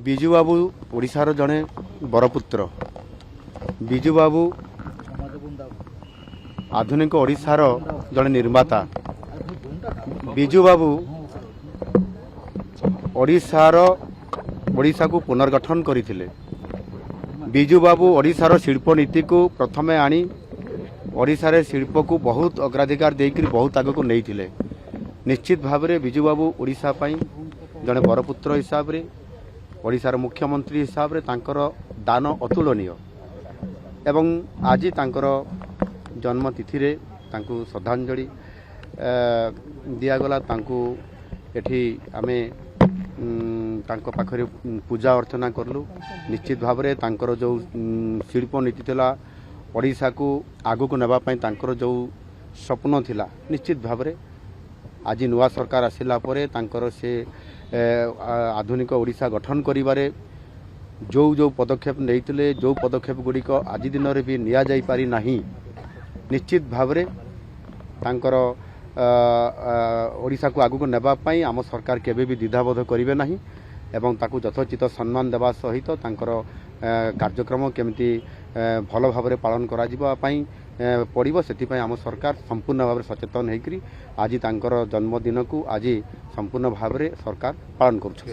ବିଜୁ ବାବୁ ଓଡ଼ିଶାର ଜଣେ ବରପୁତ୍ର। ବିଜୁ ବାବୁ ଆଧୁନିକ ଓଡ଼ିଶାର ଜଣେ ନିର୍ମାତା। ବିଜୁ ବାବୁ ଓଡ଼ିଶାକୁ ପୁନର୍ଗଠନ କରିଥିଲେ। ବିଜୁ ବାବୁ ଓଡ଼ିଶାର ଶିଳ୍ପ ନୀତିକୁ ପ୍ରଥମେ ଆଣି ଓଡ଼ିଶାରେ ଶିଳ୍ପକୁ ବହୁତ ଅଗ୍ରାଧିକାର ଦେଇକରି ବହୁତ ଆଗକୁ ନେଇଥିଲେ। ନିଶ୍ଚିତ ଭାବରେ ବିଜୁ ବାବୁ ଓଡ଼ିଶା ପାଇଁ ଜଣେ ବରପୁତ୍ର ହିସାବରେ ଓଡ଼ିଶାର ମୁଖ୍ୟମନ୍ତ୍ରୀ ହିସାବରେ ତାଙ୍କର ଦାନ ଅତୁଳନୀୟ ଏବଂ ଆଜି ତାଙ୍କର ଜନ୍ମତିଥିରେ ତାଙ୍କୁ ଶ୍ରଦ୍ଧାଞ୍ଜଳି ଦିଆଗଲା। ତାଙ୍କୁ ଏଠି ଆମେ ତାଙ୍କ ପାଖରେ ପୂଜା ଅର୍ଚ୍ଚନା କଲୁ। ନିଶ୍ଚିତ ଭାବରେ ତାଙ୍କର ଯେଉଁ ଶିଳ୍ପ ନୀତି ଥିଲା ଓଡ଼ିଶାକୁ ଆଗକୁ ନେବା ପାଇଁ ତାଙ୍କର ଯେଉଁ ସ୍ୱପ୍ନ ଥିଲା ନିଶ୍ଚିତ ଭାବରେ ଆଜି ନୂଆ ସରକାର ଆସିଲା ପରେ ତାଙ୍କର ସେ ଆଧୁନିକ ଓଡ଼ିଶା ଗଠନ କରିବାରେ ଯେଉଁ ପଦକ୍ଷେପ ନେଇଥିଲେ ଯେଉଁ ପଦକ୍ଷେପ ଗୁଡ଼ିକ ଆଜି ଦିନରେ ବି ନିଆଯାଇପାରି ନାହିଁ ନିଶ୍ଚିତ ଭାବରେ ତାଙ୍କର ଓଡ଼ିଶାକୁ ଆଗକୁ ନେବା ପାଇଁ ଆମ ସରକାର କେବେ ବି ଦ୍ୱିଧାବୋଧ କରିବେ ନାହିଁ ଏବଂ ତାକୁ ଯଥୋଚିତ ସମ୍ମାନ ଦେବା ସହିତ ତାଙ୍କର କାର୍ଯ୍ୟକ୍ରମ କେମିତି ଭଲ ଭାବରେ ପାଳନ କରାଯିବା ପାଇଁ ପଡ଼ିବ ସେଥିପାଇଁ ଆମ ସରକାର ସମ୍ପୂର୍ଣ୍ଣ ଭାବରେ ସଚେତନ ହୋଇକରି ଆଜି ତାଙ୍କର ଜନ୍ମଦିନକୁ ଆଜି ସମ୍ପୂର୍ଣ୍ଣ ଭାବରେ ସରକାର ପାଳନ କରୁଛନ୍ତି।